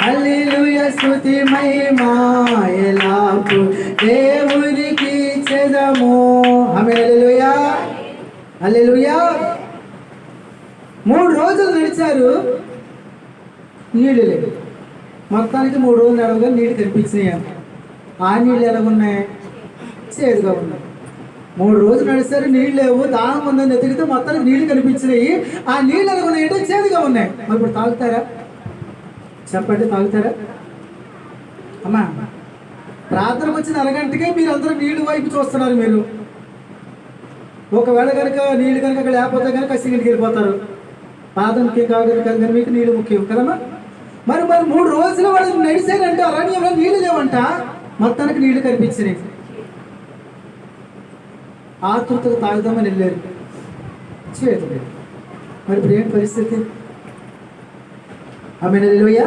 హల్లెలూయా స్తుతి మహిమ ఎలాపు దేవునికి ఇచ్చెదము. ఆమేన్. హల్లెలూయా హల్లెలూయా. 3 రోజులు నడిచారు, నీళ్ళు లేవు. మొత్తానికి 3 రోజులు నడవగా నీళ్ళు కనిపించినాయి. ఆ నీళ్ళు ఎలాగున్నాయి? చేదుగా ఉన్నాయి. 3 రోజులు నడిచారు, నీళ్ళు లేవు. దాహం ఉందని ఎతికితే మొత్తానికి నీళ్ళు కనిపించినాయి. ఆ నీళ్ళు ఎలాగున్నాయంటే చేదుగా ఉన్నాయి. మరి ఇప్పుడు తాగుతారా? చెప్పండి, తాగుతారా? అమ్మా, ప్రార్థనకు వచ్చిన అరగంటకే మీరు అందరూ నీళ్ళు వైపు చూస్తున్నారు. మీరు ఒకవేళ కనుక నీళ్ళు కనుక అక్కడ లేకపోతే కనుక కసిగంటికి వెళ్ళిపోతారు. ప్రార్థనకి కాదు కనుక మీకు నీళ్ళు ముఖ్యం కదమ్మా. మరి 3 రోజులు వాళ్ళు నడిచారంటే అరణ్యంలో నీళ్ళు లేవంట, మొత్తానికి నీళ్లు కనిపించినాయి. ఆతృతకు తాగుదామని వెళ్ళారు, చేదు లేదు. మరి ఇప్పుడు ఏం పరిస్థితి? ఆమేన్. హల్లెలూయా.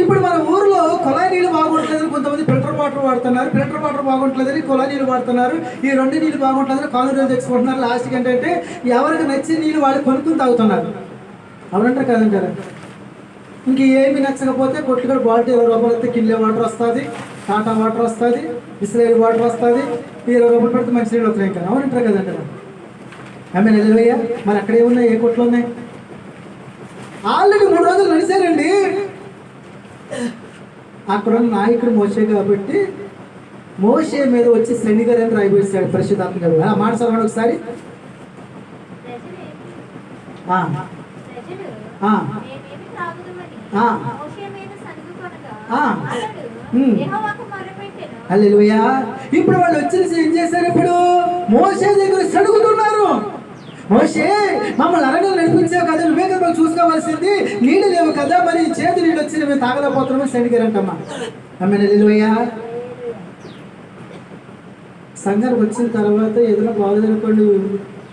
ఇప్పుడు మన ఊర్లో కుళాయి నీళ్ళు బాగుంటలేదని కొంతమంది ఫిల్టర్ వాటర్ వాడుతున్నారు. ఫిల్టర్ వాటర్ బాగుంటలేదని కుళాయి నీళ్ళు వాడుతున్నారు. ఈ 2 నీళ్ళు బాగుంటుందని కాలువలు తెచ్చుకుంటున్నారు. లాస్ట్కి ఏంటంటే ఎవరికి నచ్చిన నీళ్ళు వాళ్ళు కొనుక్కుని తాగుతున్నారు. అవునంటారు కదంటారా? ఇంక ఏమి నచ్చకపోతే కొట్టుకొని బాటిల్ 20 రూపాయలు వస్తే కిల్లే వాటర్ వస్తుంది, టాటా వాటర్ వస్తుంది, బిస్లరీ వాటర్ వస్తుంది. 20 రూపాయలు పెడితే మంచి నీళ్ళు వస్తున్నాయి. ఇంకా అవునంటారు కదంటారా? ఆమేన్. హల్లెలూయా. మరి అక్కడ ఏమున్నాయి? ఏ కొట్లు ఉన్నాయి? ఆల్రెడీ 3 రోజులు నడిచారండి. అక్కడ నాయకుడు మోషే కాబట్టి మోషే మీద వచ్చి శనిగారు అని రాయిపోయాడు పరిశుద్ధాత్మ గారు. ఆ మాట చదవండి ఒకసారి. హల్లెలూయా. ఇప్పుడు వాళ్ళు వచ్చేసి ఏం చేశారు? ఇప్పుడు మోషే దగ్గర సడుగుతున్నారు. మోషే, మమ్మల్ని అరణ్యం నడిపించావు కదా, నువ్వే కదా చూసుకోవాల్సింది, నీళ్ళు లేవు కదా, మరి చేతి నీళ్ళు వచ్చి మేము తాగలేకపోతున్నామని శనిగారంటమ్మా. ఆమేన్. హల్లెలూయా. సంఘానికి వచ్చిన తర్వాత ఏదైనా బాగుందనుకోండి,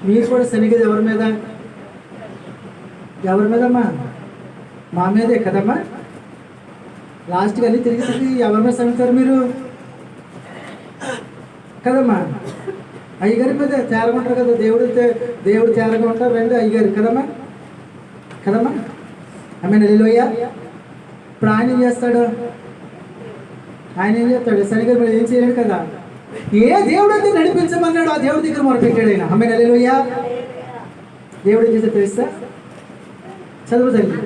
మీరు కూడా శనిగది ఎవరి మీద? ఎవరి మీదమ్మా? మా మీదే కదమ్మా. లాస్ట్కి అన్ని తిరిగి ఎవరి మీద సంగుతారు మీరు కదమ్మా? అయ్యగారి మీద తేరగా ఉంటారు కదా, దేవుడు తేరగా ఉంటారు. 2 అయ్యగారు కదమ్మా. కదమ్మా. ఆమేన్. హల్లెలూయా. ఇప్పుడు ఆయన ఏం చేస్తాడు? ఆయన ఏం చేస్తాడు? సరిగ్గా మీరు ఏం చేయలేడు కదా. ఏ దేవుడు అయితే నడిపించమన్నాడు ఆ దేవుడి దగ్గర మొరపెట్టాడు ఆయన. ఆమేన్. హల్లెలూయా. దేవుడు ఏం చేస్తే తెలుసా? చదువు తల్లి.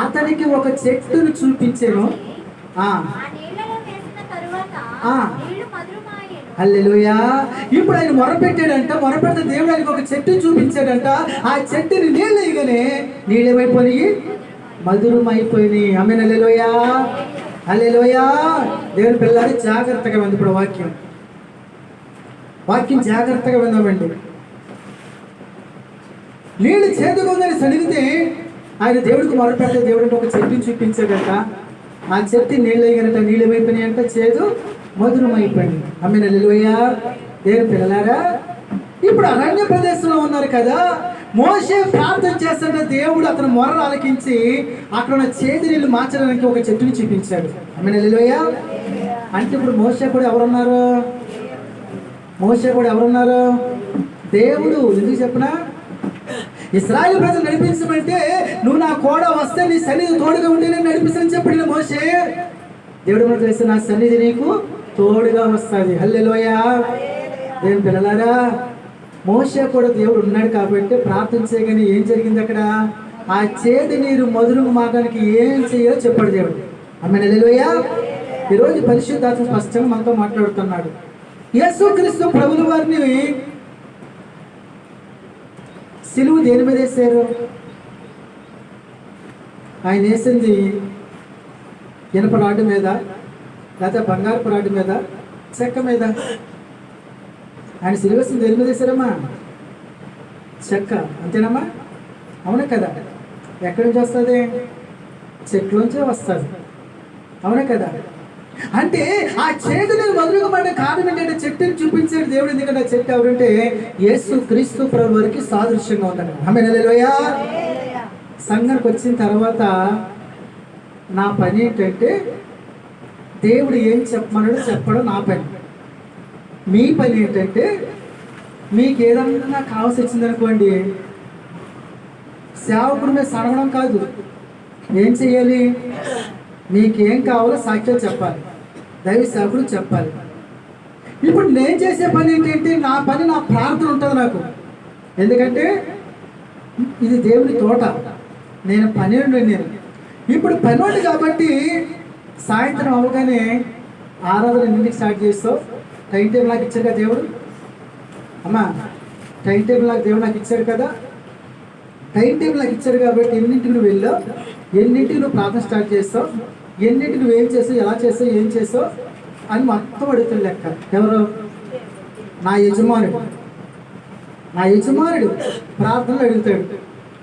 అతనికి ఒక చెట్టును చూపించాను. హల్లెలూయా. ఇప్పుడు ఆయన మొరపెట్టాడంట. మొరపెడితే దేవుడు ఆయనకు ఒక చెట్టు చూపించాడంట. ఆ చెట్టుని నీళ్ళు వేయగానే నీళ్ళు ఏమైపోయి? మధురమైపోయినాయి. ఆమేన్. హల్లెలూయా. హల్లెలూయా. దేవుని పిల్లలు జాగ్రత్తగా ఉంది. ఇప్పుడు వాక్యం జాగ్రత్తగా విందామండి. నీళ్ళు చేదుగా ఉందని సడిగితే ఆయన దేవుడికి మొరపెడితే దేవుడికి ఒక చెట్టుని చూపించాడంట. ఆ చెట్టు నీళ్ళు వేయగలట. నీళ్ళు ఏమైపోయినాయంట? చేదు మధురమైపోయింది. ఆమేన్. హల్లెలూయా. దేవుని పిల్లలారా, ఇప్పుడు అరణ్య ప్రదేశంలో ఉన్నారు కదా, మోషే ప్రార్థన చేస్తుంటే దేవుడు అతను మొర్ర ఆలకించి అక్కడ ఉన్న చేదు నీళ్ళు మార్చడానికి ఒక చెట్టుని చూపించాడు. ఆమేన్. హల్లెలూయా. అంటే ఇప్పుడు మోషే కూడా ఎవరున్నారు? దేవుడు. ఎందుకు చెప్పనా? ఇశ్రాయేలు ప్రజలు నడిపించమంటే నువ్వు నా కోడ వస్తే నీ సన్నిధి తోడుగా ఉండి నేను నడిపిస్తానని చెప్పాడు మోషే. దేవుడు మనం చేస్తే నా సన్నిధి నీకు తోడుగా వస్తుంది. హల్లెలూయా. దేవుని పిల్లలారా, మోషే కూడా దేవుడు ఉన్నాడు కాబట్టి ప్రార్థన చేయగానే ఏం జరిగింది అక్కడ? ఆ చేతి నీరు మధురం మాగడానికి ఏం చేయాలో చెప్పాడు దేవుడు. ఆమేన్. హల్లెలూయా. ఈరోజు పరిశుద్ధాత్మ స్పష్టంగా మనతో మాట్లాడుతున్నాడు. యేసుక్రీస్తు ప్రభుల వారిని సిలువ దేని మీద వేశారు? ఆయన వేసింది ఇనప రాడ్డు మీద, లేకపోతే బంగారపు రాడ్డు మీద, చెక్క మీద. ఆయన సిలువ వేసింది దేని మీద వేశారమ్మా? చెక్క. అంతేనమ్మా? అవునా కదా? ఎక్కడి నుంచి వస్తుంది? చెట్లోంచే వస్తుంది. అవునా కదా? అంటే ఆ చేతుని మధురగా పడిన కారణం ఏంటంటే చెట్టుని చూపించాడు దేవుడు. ఎందుకంటే ఆ చెట్టు ఎవరంటే యేసు క్రీస్తు ప్రభు వారికి సాదృశ్యంగా ఉంటాడు. ఆమేన్. హల్లెలూయా. సంఘానికి వచ్చిన తర్వాత నా పని ఏంటంటే దేవుడు ఏం చెప్పమన్నాడో చెప్పడం నా పని. మీ పని ఏంటంటే మీకు ఏదన్నా కావాల్సి వచ్చిందనుకోండి, సేవకుడి మీద సడగడం కాదు. ఏం చెయ్యాలి? మీకేం కావాలో సాక్ష్యం చెప్పాలి, దైవ సేవకుడు చెప్పాలి. ఇప్పుడు నేను చేసే పని ఏంటంటే, నా పని నా ప్రార్థన ఉంటుంది నాకు. ఎందుకంటే ఇది దేవుని తోట, నేను పన్నెండు. నేను ఇప్పుడు పన్నెండు కాబట్టి సాయంత్రం అవగానే ఆరాధన ఎన్నింటికి స్టార్ట్ చేస్తావు? టైం టేబుల్ నాకు ఇచ్చాడు కదా దేవుడు. అమ్మా, టైం టేబుల్ నాకు దేవుడు నాకు ఇచ్చాడు కదా. టైం టేబుల్ నాకు ఇచ్చాడు కాబట్టి ఎన్నింటికి నువ్వు వెళ్ళావు, ఎన్నింటికి నువ్వు ప్రార్థన స్టార్ట్ చేస్తావు, ఎన్నింటికి నువ్వు ఏం చేస్తావు, ఎలా చేస్తావు, ఏం చేస్తావు అని మొత్తం అడుగుతుంది లెక్క. ఎవరు? నా యజమానుడు. నా యజమానుడు ప్రార్థనలు అడుగుతాడు.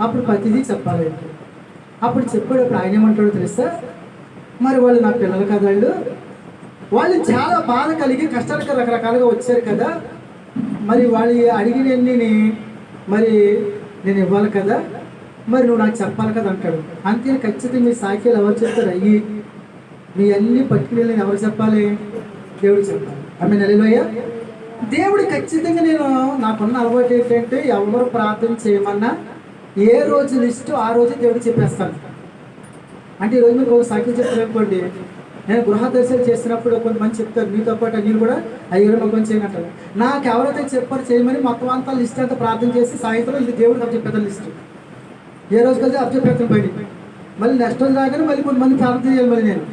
అప్పుడు ప్రతిదీ చెప్పాలి. అప్పుడు చెప్పేటప్పుడు ఆయన ఏమంటాడో తెలుసా? మరి వాళ్ళు నా పిల్లలు కదా, వాళ్ళు చాలా బాధ కలిగి కష్టాలకు రకరకాలుగా వచ్చారు కదా, మరి వాళ్ళు అడిగినన్ని మరి నేను ఇవ్వాలి కదా, మరి నువ్వు నాకు చెప్పాలి కదా అంటాడు. అంతే, ఖచ్చితంగా మీ సాక్ష్యాలు ఎవరు చెప్తారు? అయ్యి మీ అన్ని పట్టుకుని ఎవరు చెప్పాలి? దేవుడు చెప్పాలి. ఆమె హల్లెలూయా. దేవుడు ఖచ్చితంగా, నేను నాకున్న అలవాటు ఏంటంటే, ఎవరు ప్రార్థన చేయమన్నా ఏ రోజు లిస్టు ఆ రోజు దేవుడు చెప్పేస్తాను. అంటే ఈరోజు మీరు ఒక సాక్ష్యం చెప్పారనుకోండి, నేను గృహ దర్శనం చేసినప్పుడు కొంతమంది చెప్తారు, మీతో పాటు నేను కూడా అయ్యగారు మాకు కొంచెం చేయనంటారు. నాకు ఎవరైతే చెప్పారు చేయమని మొత్తం అంతా లిస్ట్ అంతా ప్రార్థన చేసి సాయంత్రం ఇది దేవుడికి అప్పచెప్పేస్తాను లిస్టు. ఏ రోజు కలిసి అప్పచెప్పేస్తాను పని. మళ్ళీ నెక్స్ట్ రోజు రాగానే మళ్ళీ కొంతమంది ప్రార్థన చేయాలి, మళ్ళీ నేను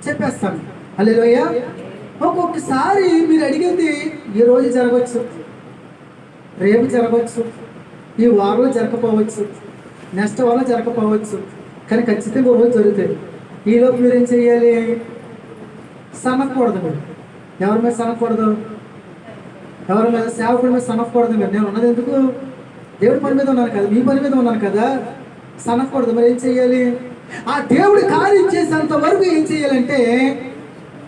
చెప్పేస్తాను. హల్లెలూయా. ఒక్కొక్కసారి మీరు అడిగింది ఈ రోజు జరగవచ్చు, రేపు జరగవచ్చు, ఈ వారంలో జరగకపోవచ్చు, నెక్స్ట్ వారంలో జరగకపోవచ్చు, కానీ ఖచ్చితంగా ఒక రోజు జరుగుతుంది. ఈలోపు మీరేం చేయాలి? సనకూడదు. మీరు ఎవరి మీద సనకూడదు? ఎవరి మీద? సేవకుడి మీద సనకూడదు. మీరు నేను ఉన్నది ఎందుకు? దేవుడి పని మీద ఉన్నాను కదా, మీ పని మీద ఉన్నాను కదా, సనకూడదు. మరి ఏం చెయ్యాలి? ఆ దేవుడి కార్యం చేసేంత వరకు ఏం చేయాలంటే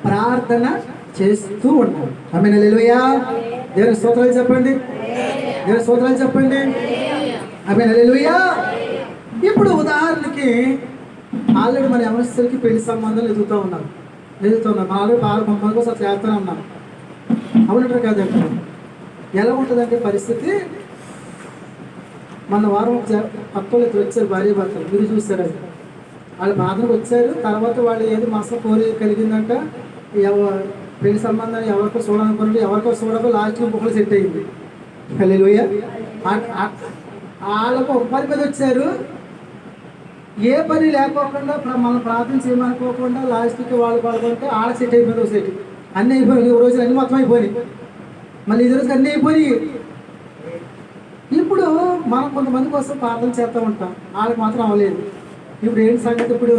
ప్రార్థన చేస్తూ ఉండాలి. ఆమేన్, హల్లెలూయా. దేవుని స్తోత్రాలు చెప్పండి, దేవుని స్తోత్రాలు చెప్పండి. ఆమేన్, హల్లెలూయా. ఇప్పుడు ఉదాహరణకి ఆల్రెడీ మన యవనస్తులకి పెళ్లి సంబంధాలు ఎదుగుతున్నాం. ఆల్రెడీ 6 కోసం చేస్తూనే ఉన్నాం. అవునంటారు కాదంటే ఎలా ఉంటుందంటే పరిస్థితి, మన వారం పక్కలు వచ్చారు భార్య భర్తలు, మీరు చూస్తారు. అది వాళ్ళు బాధకు వచ్చారు. తర్వాత వాళ్ళు ఏది మనసు కోరి కలిగిందంట, పెళ్లి సంబంధాన్ని ఎవరికో చూడాలనుకున్నట్టు ఎవరికో చూడక లాస్ట్కి బుక్కలు సెట్ అయింది. హల్లెలూయా. వాళ్ళకు ఒక పని మీద వచ్చారు, ఏ పని లేకోకుండా మనం ప్రార్థన చేయమనుకోకుండా లాస్ట్కి వాళ్ళు పాల్గొంటే వాళ్ళ సెట్ అయిపోయింది. ఒక సెట్ అన్నీ అయిపోయినాయి. ఈ రోజు అన్ని మొత్తం అయిపోయినాయి. మళ్ళీ ఈ రోజుకి అన్నీ అయిపోయి ఇప్పుడు మనం కొంతమంది కోసం ప్రార్థన చేస్తూ ఉంటాం, వాళ్ళకి మాత్రం అవ్వలేదు. ఇప్పుడు ఏంటి సంగతి? ఇప్పుడు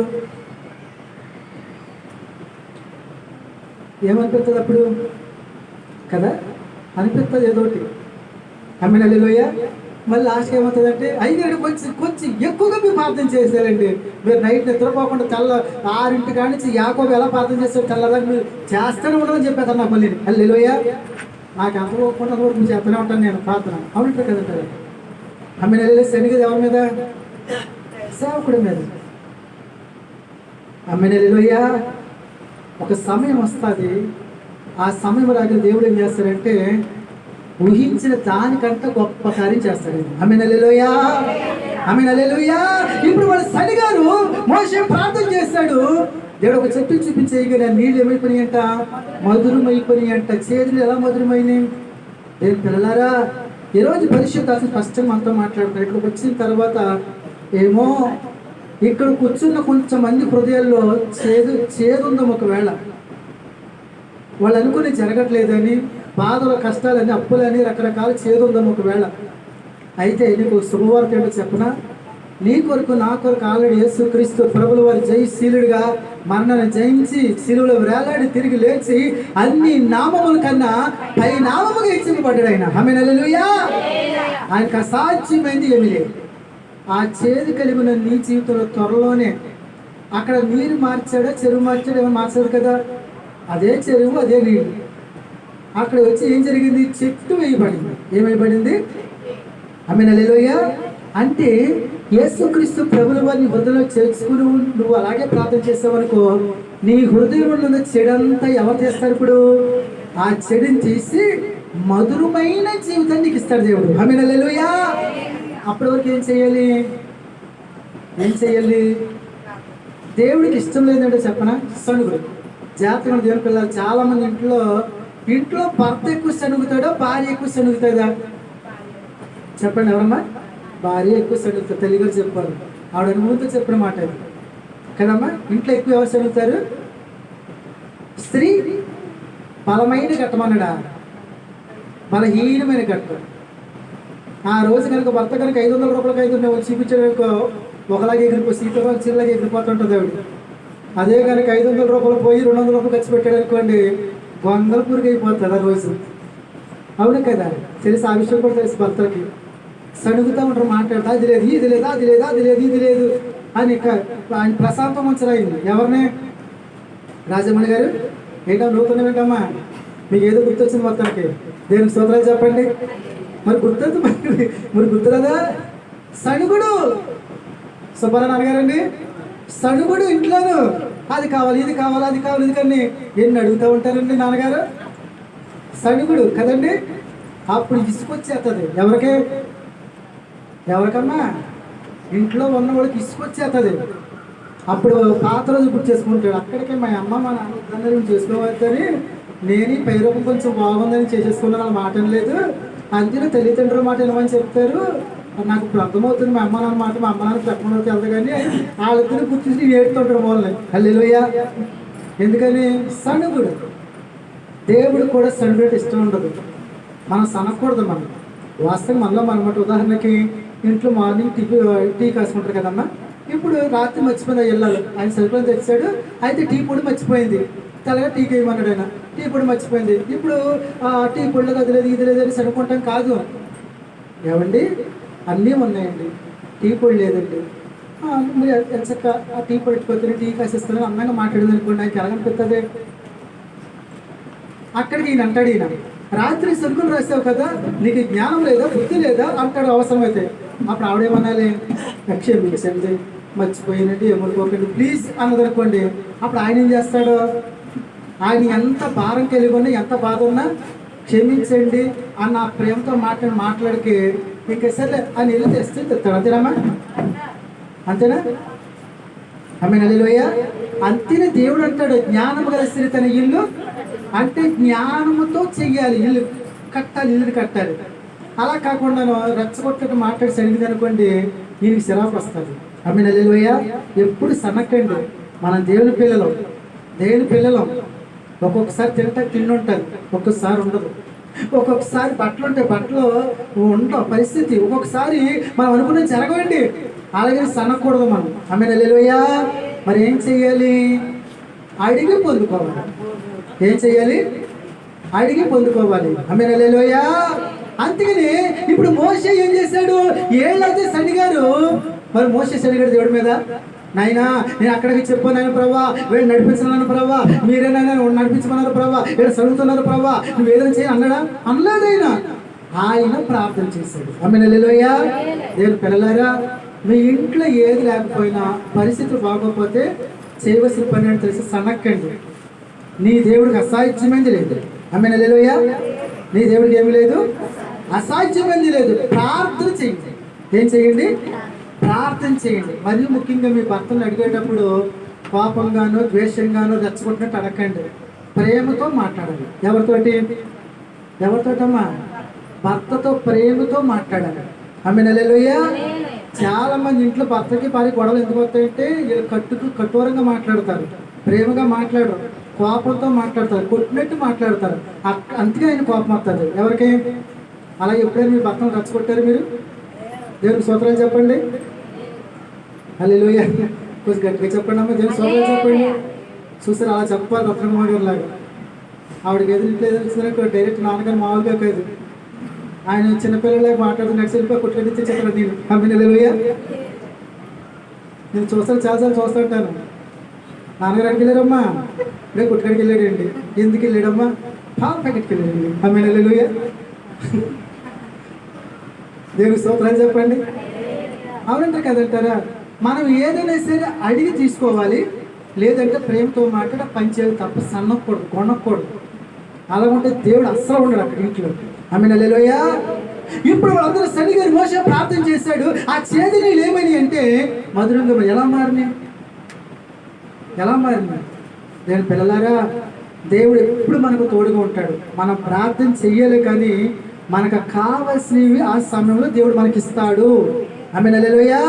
ఏమనిపిస్తుంది అప్పుడు కదా? అనిపిస్తుంది ఏదోటి. ఆమేన్, హల్లెలూయా. మళ్ళీ లాస్ట్ ఏమవుతుందంటే అయ్యాడు కొంచెం ఎక్కువగా మీరు ప్రార్థన చేశారండి. మీరు నైట్ నిద్రపోకుండా 6 కానించి యాకోబు ఎలా ప్రార్థన చేస్తారు తెల్లదాకా మీరు చేస్తూనే ఉండదని చెప్పేస్తాను నాకు. మళ్ళీ హల్లెలూయా. నాకు అంత పోకుండా కూడా మీరు చేస్తూనే ఉంటాను నేను ప్రార్థన. అవునంటారు కదంటారు. ఆమేన్, హల్లెలూయా. శనిగది ఎవరి మీద? సేవకుడి మీద. ఆమేన్, హల్లెలూయా. ఒక సమయం వస్తుంది, ఆ సమయం రాగా దేవుడు ఏం చేస్తారంటే ఊహించిన దానికంటే గొప్ప కార్యం చేస్తాడు. ఆమేన్, హల్లెలూయా. ఆమేన్, హల్లెలూయా. ఇప్పుడు వాళ్ళ సని గారు మోషే ప్రార్థన చేస్తాడు. దేవుడు ఒక చెట్టు చూపించేయగా నీళ్ళు ఏమైపోయినాయి అంట? మధురమైపోయినాయి అంట. చేతులు ఎలా మధురమైనాయి? నేను పిల్లలారా, ఈరోజు పరిశుద్ధ స్పష్టంగా మనతో మాట్లాడుతారు. ఇక్కడికి వచ్చిన తర్వాత ఏమో ఇక్కడ కూర్చున్న కొంచెం మంది హృదయాల్లో చేదుందాం. ఒకవేళ వాళ్ళు అనుకుని జరగట్లేదని, బాధలు కష్టాలని, అప్పులని, రకరకాల చేదుందాం ఒకవేళ. అయితే నీకు శుభవార్త ఏంటో చెప్పనా? నీ కొరకు నా కొరకు ఆల్రెడీ యేసుక్రీస్తు ప్రభుల వారి జయశీలుడిగా మరణాన్ని జయించి శిలువలో వేలాడి తిరిగి లేచి అన్ని నామముల కన్నా పై నామముగా హెచ్చింపబడ్డాడు ఆయన. ఆమేన్, హల్లెలూయా. ఆయనకు అసాధ్యమైంది ఏమీ లేదు. ఆ చేదు కలిగిన నీ జీవితంలో త్వరలోనే అక్కడ నీరు మార్చాడా, చెరువు మార్చాడా? ఏమో మార్చాడు కదా. అదే చెరువు, అదే నీరు. అక్కడ వచ్చి ఏం జరిగింది? చెట్టు వేయబడింది. ఏమైబడింది? ఆమేన్, హల్లెలూయా. అంటే యేసుక్రీస్తు ప్రభుల వారిని హృదయంలో చేర్చుకుని నువ్వు అలాగే ప్రార్థన చేస్తావనుకో, నీ హృదయంలో ఉన్న చెడంతా ఎవరు చేస్తారు? ఇప్పుడు ఆ చెడుని తీసి మధురమైన జీవితాన్ని నీకు ఇస్తాడు దేవుడు. ఆమేన్, హల్లెలూయా. అప్పటి వరకు ఏం చేయాలి? ఏం చెయ్యాలి? దేవుడికి ఇష్టం లేదంటే చెప్పనా? సణుగుడు. జాతర దేవుని పిల్లలు చాలా మంది ఇంట్లో భర్త ఎక్కువ సణుగుతాడో భార్య ఎక్కువ సణుగుతుందా? చెప్పండి ఎవరమ్మా? భార్య ఎక్కువ సణుగుతుంది. తెలుగులో చెప్పాలి, ఆవిడ అనుభవంతో చెప్పిన మాట అది కదమ్మా. ఇంట్లో ఎక్కువ ఎవరు సణుగుతారు? స్త్రీ. బలమైన కట్టమన్నాడా? బలహీనమైన కట్ట. ఆ రోజు కనుక భర్త కనుక 500 రూపాయలకి 500 చూపించడానికి ఒకలాగే ఎగిరిపోయి సీతరాలు చీరలాగా ఎగిరిపోతుంటుంది ఆవిడ. అదే కనుక 500 రూపాయలు పోయి 200 రూపాయలు ఖర్చు పెట్టాడు అనుకోండి, గొంగళపూరికి అయిపోతుంది ఆ రోజు. అవును కదా? తెలిసి ఆ విషయం కూడా తెలిసి భర్తకి సడుగుతూ ఉంటారు, మాట్లాడుతూ అది లేదు ఇది లేదు అది లేదు అది లేదు ఇది లేదు అని ఆయన ప్రశాంతం ఉంచరాయింది. ఎవరిని? రాజమణి గారు ఏంటో నూతన ఏంటమ్మా? మీకు ఏదో గుర్తొచ్చింది మొత్తానికి. దేవునికి స్తోత్రాలు చెప్పండి. మరి గుర్తొద్దు, మరి గుర్తురాదా? సణుగుడు. సుబ్బారావు నాన్నగారండి, సణుగుడు ఇంట్లోను. అది కావాలి ఇది కావాలి అది కావాలి ఇది కానీ ఎన్ని అడుగుతూ ఉంటారండి నాన్నగారు. సణుగుడు కదండి. అప్పుడు ఇసుకొచ్చేస్తుంది. ఎవరికమ్మా? ఇంట్లో ఉన్న వాళ్ళకి ఇసుకొచ్చేస్తుంది. అప్పుడు పాత రోజు గుర్తు చేసుకుంటాడు. అక్కడికే మా అమ్మ మా నాన్న ఇద్దరు చేసుకోవాలి, నేను పై రూపం కొంచెం బాగుందని చేసేసుకున్నాను, వాళ్ళ మాట లేదు, అందులో తల్లిదండ్రుల మాట ఏమని చెప్తారు. నాకు ఇప్పుడు అర్థమవుతుంది మా అమ్మ నాన్న మాట. మా అమ్మ నాన్న చెప్పడం వెళ్తా కానీ వాళ్ళిద్దరిని గుర్తించి ఏడుతుంటాడు వాళ్ళని. హల్లెలూయా. ఎందుకని? సణుగుడు. దేవుడు కూడా సణుగుడు ఇష్టం ఉండదు. మనం సనకూడదు. మనం వాస్తవం మనలో అనమాట. ఉదాహరణకి ఇంట్లో మార్నింగ్ టీ కాసుకుంటారు కదమ్మా. ఇప్పుడు రాత్రి మర్చిపోయింది వెళ్ళాలి, ఆయన సరిపోయి తెచ్చాడు, అయితే టీ పొడి మర్చిపోయింది, తెల్లగా టీకి వేయమన్నాడు ఆయన, టీ పొడి మర్చిపోయింది. ఇప్పుడు టీ పొడిలో అది లేదు ఇది లేదు అని సనుకుంటాం కాదు. ఏమండి అన్నీ ఉన్నాయండి, టీ పొడి లేదండి, మీరు ఎంచక్క ఆ టీ పొడి పెట్టుకొని టీ కాసేస్తానని అందంగా మాట్లాడింది అనుకోండి, ఆయనకి ఎలాగనిపిస్తుంది? అక్కడికి ఈయన అంటాడు, ఈయన రాత్రి సరుకులు రాసావు కదా, నీకు జ్ఞానం లేదా బుద్ధి లేదా అంటాడు అవసరమైతే. అప్పుడు ఆవిడేమనాలి? క్షమించండి, మర్చిపోయినట్టు ఏమనుకోకండి ప్లీజ్ అన్నదనుకోండి. అప్పుడు ఆయన ఏం చేస్తాడు? ఆయన ఎంత భారం కలిగి ఉన్నా ఎంత బాధ ఉన్నా క్షమించండి అన్న ప్రేమతో మాట్లాడికి ఇంకా సరే అని వెళ్ళి తెస్తే తెస్తాడు. అంతేనమ్మా? అంతేనా? ఆమె హల్లెలూయా. అంతేనే దేవుడు అంటాడు, జ్ఞానము గల స్త్రీ తన ఇల్లు అంటే జ్ఞానముతో చెయ్యాలి, ఇల్లు కట్టాలి, ఇల్లు కట్టాలి. అలా కాకుండా రెచ్చగొట్టడం మాట్లాడి సరిగ్గా అనుకోండి, ఈయనకి సిరాకు వస్తుంది. ఆమె హల్లెలూయా. ఎప్పుడు సనకండి. మనం దేవుని పిల్లలం. ఒక్కొక్కసారి తిండి ఉంటుంది, ఒక్కొక్కసారి ఉండదు. ఒక్కొక్కసారి బట్టలు ఉంటాయి, బట్టలు ఉండవు పరిస్థితి. ఒక్కొక్కసారి మనం అనుకునే జరగవండి. అలాగే సనకూడదు మనం. ఆమె హల్లెలూయా. మరి ఏం చెయ్యాలి? అడిగి పొందుకోవాలి. ఏం చెయ్యాలి? అడిగి పొందుకోవాలి. ఆమె హల్లెలూయా. అందుకని ఇప్పుడు మోషే ఏం చేశాడు? ఏళ్ళైతే సణిగారు. మరి మోషే సణిగాడు దేవుడి మీద, నాయనా నేను అక్కడికి చెప్పాను ఆయన ప్రభా, వీళ్ళు నడిపించను ప్రభా, మీరేనైనా నడిపించమన్నారు ప్రభా, వీళ్ళు చదువుతున్నారు ప్రభా, నువ్వు ఏదైనా చేయి అన్నాడా? అనలేదు. ఆయన ప్రార్థన చేశాడు. ఆమె హల్లెలూయా. దేవుని పిల్లలారా, మీ ఇంట్లో ఏది లేకపోయినా పరిస్థితులు బాగోకపోతే చేయవలసిన పని అని తెలిసి సనక్కండి. నీ దేవుడికి అసాధ్యమైంది లేదు. ఆమె హల్లెలూయా. నీ దేవుడికి ఏమి లేదు, అసాధ్యమైంది లేదు. ప్రార్థన చేయండి. ఏం చేయండి? ప్రార్థన చేయండి. మరియు ముఖ్యంగా మీ భర్తను అడిగేటప్పుడు కోపంగానో ద్వేషంగానో రెచ్చగొట్టినట్టు అడగండి. ప్రేమతో మాట్లాడాలి. ఎవరితోటమ్మా? భర్తతో ప్రేమతో మాట్లాడాలి. ఆమె హల్లెలూయా. చాలా మంది ఇంట్లో భర్తకి భార్య గొడవలు ఎందుకు వస్తాయంటే వీళ్ళు కఠోరంగా మాట్లాడతారు, ప్రేమగా మాట్లాడరు, కోపంతో మాట్లాడతారు, కొట్టినట్టు మాట్లాడతారు. అందుకే ఆయన కోపం వస్తుంది. ఎవరికి? అలా ఎప్పుడైనా మీ భర్తను రెచ్చగొట్టారు మీరు? దేవునికి స్తోత్రాలు చెప్పండి. హల్లెలూయా. కొంచెం గట్టిగా చెప్పండి అమ్మ, దేవునికి స్తోత్రాలు చెప్పండి. చూసారు అలా చెప్పాలి రత్నకుమార్ గారు లాగా. ఆవిడకి ఎదురు డైరెక్ట్ నాన్నగారు మామూలుగా కాదు, ఆయన చిన్నపిల్లలాగా మాట్లాడుతూ నడిచిపోయి కొట్టుకెళ్ళి చెప్పాను నేను. ఆమె హల్లెలూయా. నేను చూస్తాను, చాలాసార్లు చూస్తుంటాను. నాన్నగారు అక్కడికి వెళ్ళారమ్మా, ఇప్పుడే కొట్టుకాడికి వెళ్ళాడండి. ఎందుకు వెళ్ళాడమ్మా? పాల ప్యాకెట్కి వెళ్ళాడండి. ఆమె హల్లెలూయా. దేవుని స్తోత్రాలు చెప్పండి. అవునంటారు కదంటారా? మనం ఏదైనా సరే అడిగి తీసుకోవాలి, లేదంటే ప్రేమతో మాట్లాడి పనిచేయాలి తప్ప సన్నకూడదు, కొనకూడదు. అలా ఉంటే దేవుడు అస్సలు ఉండడు అక్కడ ఇంట్లో. ఆమె హల్లెలూయా. ఇప్పుడు వాళ్ళందరూ సరిగా మోసే ప్రార్థన చేశాడు. ఆ చేదు నీళ్ళు ఏమని అంటే మధురంగా ఎలా మారినాయి? నేను పిల్లలారా, దేవుడు ఎప్పుడు మనకు తోడుగా ఉంటాడు. మనం ప్రార్థన చెయ్యాలి, కానీ మనకు కావలసినవి ఆ సమయంలో దేవుడు మనకి ఇస్తాడు. ఆమేన్, హల్లెలూయా.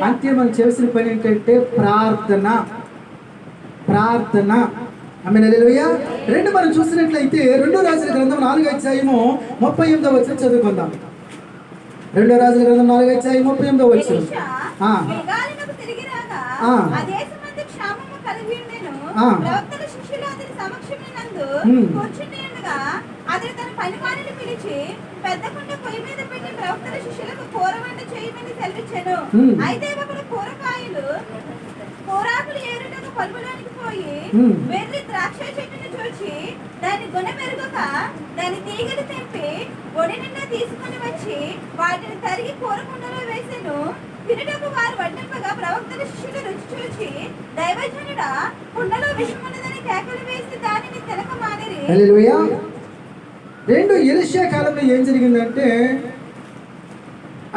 అంతే మనం చేయాల్సిన పని ఏంటంటే ప్రార్థన. ఆమేన్, హల్లెలూయా. రెండు మనం చూసినట్లయితే 2 రాజుల గ్రంథం 4వ అధ్యాయము 38వ వచనం చదువుకుందాం. 2 రాజుల గ్రంథం 4వ అధ్యాయం 38వ వచనం. అతడు తన పనివారిని పిలిచి పెద్ద కుండ పొయ్యి మీద పెట్టి ప్రవక్తల శిష్యులకు కూర వంట చేయమని సెలవిచ్చాను. అయితే ఒకడు కూరాకులు ఏరుటకు పొలంలోనికి పోయి వెర్రి ద్రాక్ష చెట్టును చూచి దాని గుణ మెరుగక దాని తీగలు తెంపి ఒడి నిండా తీసుకుని వచ్చి వాటిని తరిగి కూర కుండలో వేసెను. తినుటకు వారు వడ్డింపగా ప్రవక్తల శిష్యులు రుచి చూచి, దైవజనుడా, కుండలో విషమున్నదని కేకలు వేసి దానిని తినక మానిరి. హల్లెలూయా. రెండు ఎలీషా కాలంలో ఏం జరిగిందంటే,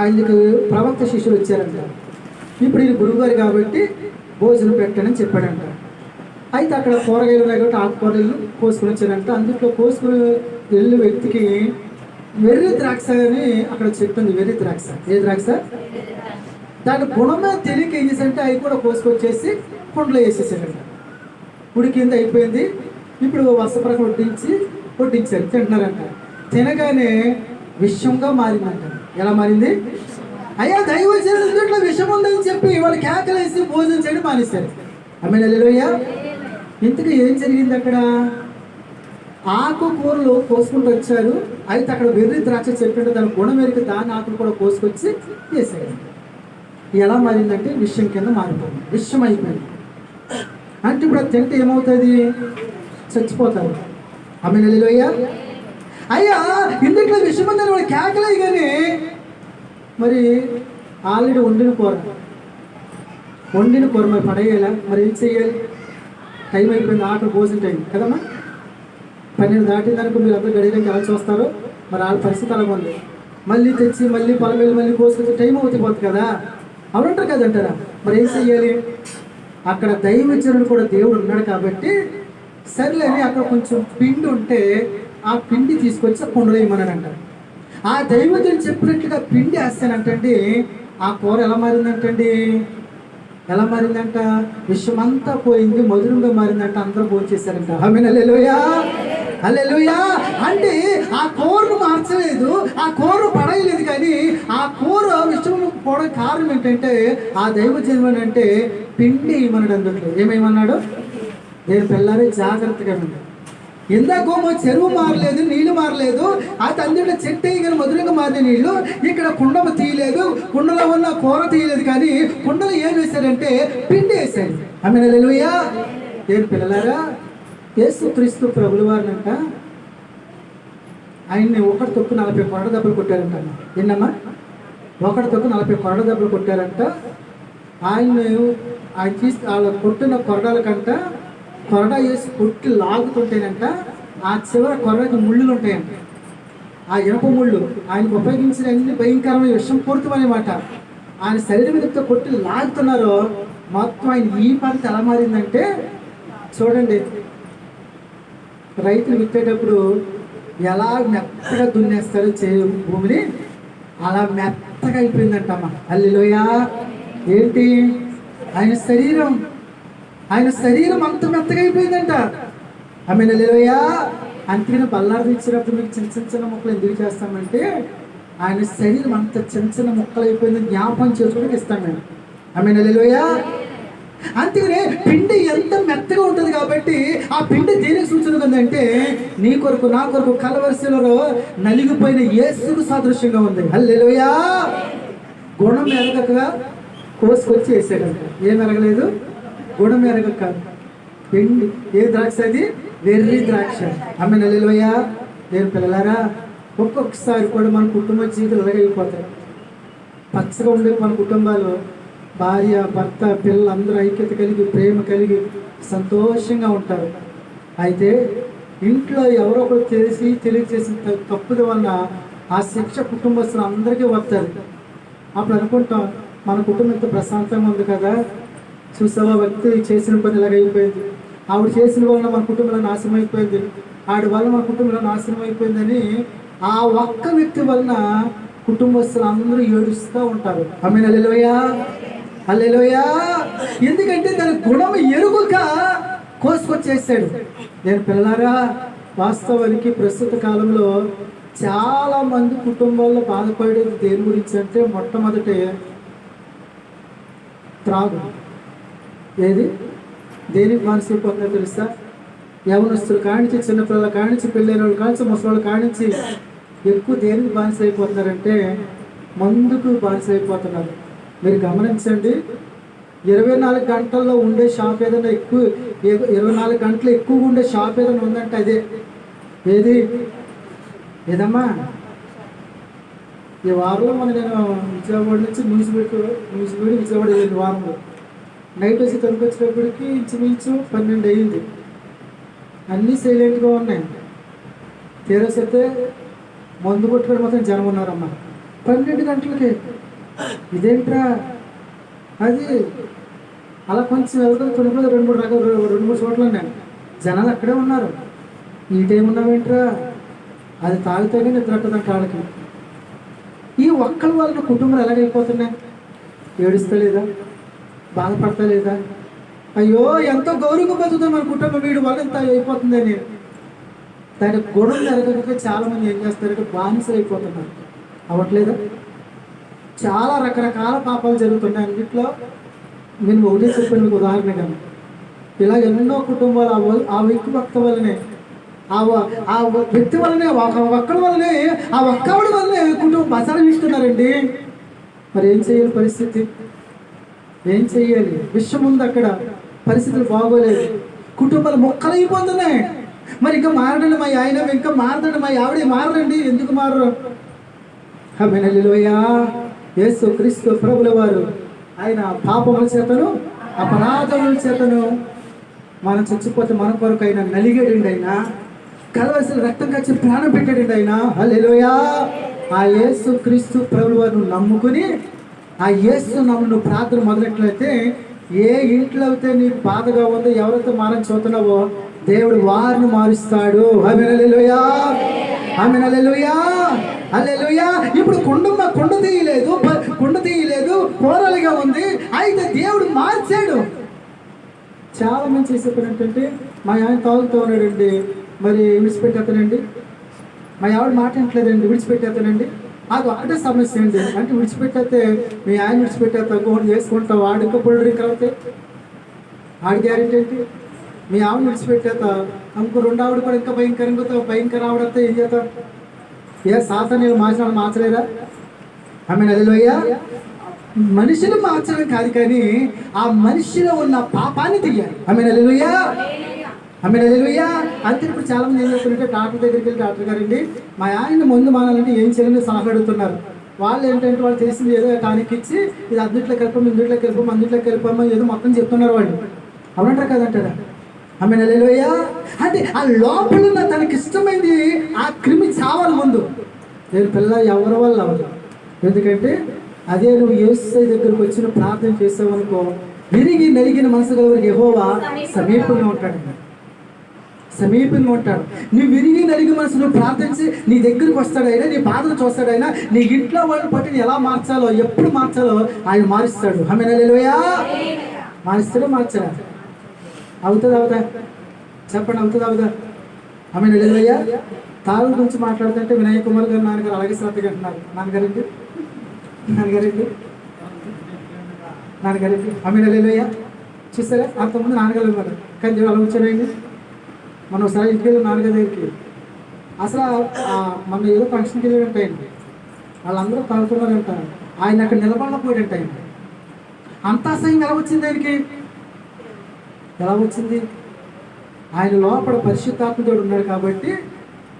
ఆయనకు ప్రవక్త శిష్యులు వచ్చారంట. ఇప్పుడు ఈయన గురువుగారు కాబట్టి భోజనం పెట్టానని చెప్పాడంట. అయితే అక్కడ కూరగాయలు ఉన్నాయి కాబట్టి ఆకుకూరలు కోసుకుని వచ్చారంట. అందులో కోసుకుని వెళ్ళి వ్యక్తికి వెర్రి ద్రాక్ష అని అక్కడ చెప్తుంది. వెర్రి ద్రాక్ష, ఏ ద్రాక్ష? దాని గుణమే తెలియక ఏం చేశారంటే అవి కూడా కోసుకొచ్చేసి కుండలో వేసేసారంట. ఉడికింది, అయిపోయింది. ఇప్పుడు వసపరకు వడ్డించారు, తింటున్నారంట. తినగానే విషంగా మారిందంట. ఎలా మారింది? అయ్యా, దైవజనుల విషం ఉందని చెప్పి వాళ్ళు కేకలేసి భోజనం చేయడం మానేశారు. ఆమేన్, హల్లెలూయా. ఇంతకు ఏం జరిగింది? అక్కడ ఆకుకూరలు కోసుకుంటూ వచ్చారు. అయితే అక్కడ వెర్రి ద్రాక్ష చెప్పింటే దాని గుణం ఎరిగి దాని ఆకులు కూడా కోసుకొచ్చి వేసారు. ఎలా మారిందంటే విషం కింద మారిపోయింది, విషం అయిపోయింది. అంటే ఇప్పుడు అది తింటే ఏమవుతుంది? చచ్చిపోతారు. ఆమేన్, హల్లెలూయా. అయ్యా, ఇందులో విషం ఉందని వాడు కేకలే, కానీ మరి ఆల్రెడీ వండిన కూర మరి పడేయాలా? మరి ఏం చెయ్యాలి? టైం అయిపోయింది, ఆకలి భోజనం టైం కదమ్మా. 12 దాటిందనుకో మీరు అందరూ గడియడానికి ఎలా చూస్తారో, మరి వాళ్ళ పరిస్థితి అలా ఉంది. మళ్ళీ తెచ్చి మళ్ళీ పొలం వెళ్ళి మళ్ళీ కోసుకొచ్చి టైం అవుతుంది కదా, అవునంటారు కదంటారా? మరి ఏం చెయ్యాలి? అక్కడ దైవజనుడు కూడా దేవుడు ఉన్నాడు కాబట్టి సర్లేని అక్కడ కొంచెం పిండి ఉంటే ఆ పిండి తీసుకొచ్చి కుండలో వేయమన్నాడు అంటారు. ఆ దైవజనుడు చెప్పినట్లుగా పిండి వేస్తానంటండి. ఆ కూర ఎలా మారిందంటండి? ఎలా మారిందంట? విషమంతా పోయింది, మధురంగా మారిందంట. అందరూ భోంచేశారంట. ఆమేన్, హల్లెలూయా, హల్లెలూయా. అంటే ఆ కూరను మార్చలేదు, ఆ కూర పడేయలేదు, కానీ ఆ కూర విషయం పోవడం కారణం ఏంటంటే ఆ దైవజనుడు అంటే పిండి ఏమన్నాడు. అందులో ఏమేమన్నాడు? నేను పిల్లలే జాగ్రత్తగా ఉన్నాడు. ఇందాకోమో చెరువు మారలేదు, నీళ్లు మారలేదు. ఆ తండ్రిలో చెట్టు వేయగానే మధురంగా మారిన నీళ్లు. ఇక్కడ కుండ తీయలేదు, కుండలో ఉన్న కూర తీయలేదు, కానీ కుండలో ఏం వేశారంటే పిండి వేశారు. ఆమేన్, హల్లెలూయా. నేను పిల్లలారా, యేసుక్రీస్తు ప్రభుల వారినంట ఆయన్ని ఒకటి తొక్కు 40 కొరడ దెబ్బలు కొట్టారంట. ఏంటమ్మా? ఒకటి తొక్కు 40 కొరడ దెబ్బలు కొట్టారంట. ఆయన వాళ్ళ కొట్టిన కొరడాల కంట కొరడ వేసి కొట్టి లాగుతుంటేనంట ఆ చివర కొరడకి ముళ్ళులు ఉంటాయంట. ఆ ఇనప ముళ్ళు ఆయనకు ఉపయోగించిన అన్ని భయంకరమైన విషం పూర్తమనేమాట. ఆయన శరీరం మీద కొట్టి లాగుతున్నారో మొత్తం ఆయన ఈ పంట ఎలా మారిందంటే, చూడండి, రైతులు విత్తేటప్పుడు ఎలా మెత్తగా దున్నేస్తారో భూమిని, అలా మెత్తగా అయిపోయిందంటమ్మ. హల్లెలూయా. ఏంటి? ఆయన శరీరం అంత మెత్తగా అయిపోయిందంట. ఆమేన్, హల్లెలూయా. అందుకని బల్లారు ఇచ్చినప్పుడు మీకు చిన్న ముక్కలు ఎందుకు చేస్తామంటే ఆయన శరీరం అంత చిన్న ముక్కలు అయిపోయిందని జ్ఞాపకం చేసుకోవడానికి ఇస్తాం మేము. ఆమేన్, హల్లెలూయా. అందుకనే పిండి ఎంత మెత్తగా ఉంటుంది కాబట్టి ఆ పిండి దేనికి సూచన ఉందంటే నీ కొరకు నా కొరకు కలవరిశిలలో నలిగిపోయిన యేసుకు సాదృశ్యంగా ఉంది. హల్లెలూయా. గుణం ఎరగక కోసుకొచ్చి వేసాడంట. ఏం ఎరగలేదు? గుణం ఎరగక. పిండి ఏ ద్రాక్ష? అది వెర్రి ద్రాక్ష. ఆమేన్, హల్లెలూయా. నేను పిల్లలారా, ఒక్కొక్కసారి కూడా మన కుటుంబ జీవితాలు ఎలాగైపోతాయి. పచ్చగా ఉండే మన కుటుంబాలు భార్య, భర్త, పిల్లలు అందరూ ఐక్యత కలిగి, ప్రేమ కలిగి సంతోషంగా ఉంటారు. అయితే ఇంట్లో ఎవరో ఒకరు తెలియచేసిన తప్పుల వల్ల ఆ శిక్ష కుటుంబస్తులు అందరికీ వస్తుంది. అప్పుడు అనుకుంటాం, మన కుటుంబం ఇంత ప్రశాంతంగా ఉంది కదా, చూసావా వ్యక్తి చేసిన పని ఇలాగ అయిపోయింది, ఆవిడ చేసిన వలన మన కుటుంబంలో నాశనం అయిపోయింది, ఆడి వల్ల మన కుటుంబంలో నాశనం అయిపోయిందని ఆ ఒక్క వ్యక్తి వలన కుటుంబస్తులు అందరూ ఏడుస్తూ ఉంటారు. ఆమేన్, హల్లెలూయా, హల్లెలూయా. ఎందుకంటే తన గుణం ఎరుగుక కోసుకొచ్చేసాడు. నేను పిల్లలారా, వాస్తవానికి ప్రస్తుత కాలంలో చాలా మంది కుటుంబాల్లో బాధపడేది దేని గురించి అంటే మొట్టమొదటి త్రాగు. ఏది దేనికి బానిసైపోతుందో తెలుసా? యవనస్తులు కానించి, చిన్నపిల్లల కానించి, పెళ్ళైన వాళ్ళు కానించి, ముసలి కానించి ఎక్కువ దేనికి బానిస అయిపోతున్నారంటే మందుకు బానిస అయిపోతున్నారు. మీరు గమనించండి, 24 గంటల్లో ఉండే షాప్ ఏదైనా ఎక్కువ, 24 గంటలు ఎక్కువగా ఉండే షాప్ ఏదైనా ఉందంటే అదే. ఏది? ఏదమ్మా? ఈ వారంలో నేను విజయవాడ నుంచి న్యూసిబీడి విజయవాడ వెళ్ళింది. వారంలో నైట్ వచ్చి తొలికి వచ్చేటప్పటికి ఇంచుమించు 12 అయ్యింది. అన్నీ సైలెంట్గా ఉన్నాయి. తీరసైతే మందు కొట్టుకొని మొత్తం జనం ఉన్నారమ్మా 12 గంటలకి. ఇదేంట్రా అది? అలా కొంచెం వెళ్తుంది తొలిపి 2-3 చోట్ల ఉన్నాయి, జనాలు అక్కడే ఉన్నారు. ఈ టైం ఉన్నావేంట్రా? అది తాగితేనే నిద్రట్టదంట వాళ్ళకి. ఈ ఒక్కల వలన కుటుంబాలు ఎలాగైపోతున్నాయి? ఏడుస్తలేదా? బాధపడతలేదా? అయ్యో ఎంతో గౌరవంగా బతుకుతుంది మన కుటుంబం, వీడి వల్ల ఎంత అయిపోతుందని. దాని గుణం జరగక చాలామంది ఏం చేస్తారంటే బానిసలు అయిపోతున్నారు. అవ్వట్లేదా? చాలా రకరకాల పాపాలు జరుగుతున్నాయి. అన్నింటిలో నేను ఒకటే చెప్పాను మీకు ఉదాహరణగా. ఇలా ఎన్నో కుటుంబాలు ఆ వ్యక్తి భక్త వల్లనే, ఆ వ్యక్తి వల్లనే, ఒక్కడి వల్లనే, ఆ ఒక్కడి వల్లనే కుటుంబం బసలు ఇస్తున్నారండి. మరి ఏం చేయాలి? పరిస్థితి ఏం చెయ్యాలి? విషయం ఉంది అక్కడ, పరిస్థితులు బాగోలేదు, కుటుంబాలు మొక్కలైపోతున్నాయి. మరి ఇంకా మారడండి మా ఆయన, ఇంకా మారదండి మా ఆవిడ, మారరండి. ఎందుకు మారరు? ఆమేన్, హల్లెలూయా. యేసు క్రీస్తు ప్రభుల వారు ఆయన పాపముల చేతను అపరాధముల చేతను మనం చచ్చిపోతే మన కొరకు ఆయన నలిగాడండి. ఆయన కలవలసిన రక్తం కచ్చి ప్రాణం పెట్టాడండి ఆయన. హల్లెలూయా. ఆ యేసు క్రీస్తు ప్రభుల వారిని నమ్ముకుని, ఆ యేసు నమ్మును ప్రార్థన మొదలెట్లయితే, ఏ ఇంట్లో అయితే నీకు బాధగా ఉందో, ఎవరైతే మారని చూస్తున్నావో దేవుడు వారిని మారుస్తాడు. ఆమేన్, హల్లెలూయా, ఆమేన్, హల్లెలూయా, హల్లెలూయా. ఇప్పుడు కుండ తీయలేదు, కోరలుగా ఉంది, అయితే దేవుడు మార్చాడు. చాలా మంది చేసే పని ఏంటంటే, మా ఆయన తాగుతూ ఉన్నాడండి, మరి విడిచిపెట్టేస్తానండి, మా ఆవిడ మాట వింటలేదండి, విడిచిపెట్టేస్తానండి. అది ఒకటే సమస్య అండి. అంటే విడిచిపెట్టేస్తే మీ ఆయన విడిచిపెట్టేస్తా ఇంకోటి చేసుకుంటావు, వాడు ఇంకా పుల్ డ్రింక్ అవుతాయి, ఆడి గ్యారెంటీ ఏంటి? మీ ఆవిడ విడిచిపెట్టేస్తా ఇంకో 2 ఆవిడ కూడా ఇంకా భయంకర ఆవిడతా ఏం చేస్తాం? ఏ సాతాను మార్చలేరా? ఆమేన్, హల్లెలూయా. మనిషిని మార్చడం కాదు, కానీ ఆ మనిషిలో ఉన్న పాపాన్ని తీయాలి. ఆమేన్, హల్లెలూయా, ఆమేన్, హల్లెలూయా. అంతే. ఇప్పుడు చాలా మంది ఏం చేస్తారంటే డాక్టర్ దగ్గరికి వెళ్ళి, డాక్టర్ గారండి మా ఆయన మందు మానాలంటే ఏం చేయాలని సలహా అడుగుతున్నారు. వాళ్ళు ఏంటంటే వాళ్ళు చేసింది ఏదో టానిక్ ఇచ్చి, ఇది అందుట్లో కలిపం, ఇందుట్లో కలిపం, అందుట్లో కలిపమ్మా ఏదో మొత్తం చెప్తున్నారు వాళ్ళు. అవునంటారు కదంటారా? ఆమేన్, హల్లెలూయా. అంటే ఆ లోపల ఉన్న తనకి ఇష్టమైంది ఆ క్రిమి చావాలి ముందు. నేను పిల్ల ఎవరి వల్ల అవ్వదు. ఎందుకంటే అదే నువ్వు యేసు దగ్గరకు వచ్చిన ప్రార్థన చేసావనుకో, విరిగి నలిగిన మనసు గలవారికి యెహోవా సమీపంగా ఉంటాడు, సమీపంగా ఉంటాడు. నువ్వు విరిగి నలిగి మనసు నువ్వు ప్రార్థించి నీ దగ్గరికి వస్తాడైనా, నీ బాధను చూస్తాడైనా, నీ ఇంట్లో వాళ్ళని పట్టి ఎలా మార్చాలో, ఎప్పుడు మార్చాలో ఆయన మారుస్తాడు. ఆమేన్, హల్లెలూయా. మారుస్తాడో మార్చాడా? అవుతుందా? చెప్పండి, అవుతుందా? ఆమేన్, హల్లెలూయా. తాగు గురించి మాట్లాడుతుంటే వినయ్ కుమార్ గారు నాన్నగారు అలాగే శ్రద్ధగా అంటున్నారు. నాన్నగారండి ఆమేన్, హల్లెలూయా. చూస్తారా? అంతకుముందు నాన్నగారు ఉన్నారు, కానీ దేవుడు అలా వచ్చాడండి. మనం ఒకసారి ఇంటికి వెళ్ళి నాన్నగారి దగ్గరికి, అసలు మన ఏదో ఫంక్షన్కి వెళ్ళాడంటాయండి, వాళ్ళందరూ తాగుతున్నారంట, ఆయన అక్కడ నిలబడకపోయాడంట. ఆయన అంత అసహ్యం ఎలా వచ్చింది ఆయనకి? ఎలా వచ్చింది? ఆయన లోపల పరిశుద్ధాత్మదేవుడు ఉన్నాడు కాబట్టి,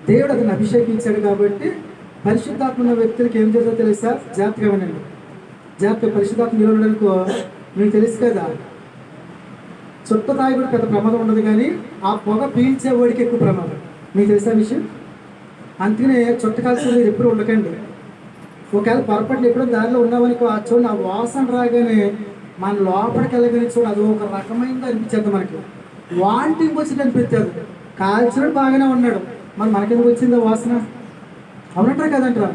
దేవుడు అతను అభిషేకించాడు కాబట్టి, పరిశుద్ధాత్మ ఉన్న వ్యక్తులకి ఏం చేస్తుందో తెలుసా? జాగ్రత్తగా వినండి. జాగ్రత్త. పరిశుద్ధాత్మ నిలవడానికో మీకు తెలుసు కదా, చుట్ట తాగి కూడా పెద్ద ప్రమాదం ఉండదు, కానీ ఆ పొగ పీల్చేవాడికి ఎక్కువ ప్రమాదం. మీకు తెలుసా విషయం? అందుకనే చుట్టకాల్సిన మీరు ఎప్పుడు ఉండకండి. ఒకవేళ పొరపాటున ఎప్పుడో దారిలో ఉన్నామనుకో, ఆ చూడండి ఆ వాసన రాగానే మన లోపలికి వెళ్ళగానే చూడు అది ఒక రకమైనది అనిపించేది, మనకి వాంటింగ్ వచ్చింది అనిపించేది. కాల్చినట్టు బాగానే ఉన్నాడు, మనకెందుకు వచ్చింది ఆ వాసన? అవునంటారు కదంటారా?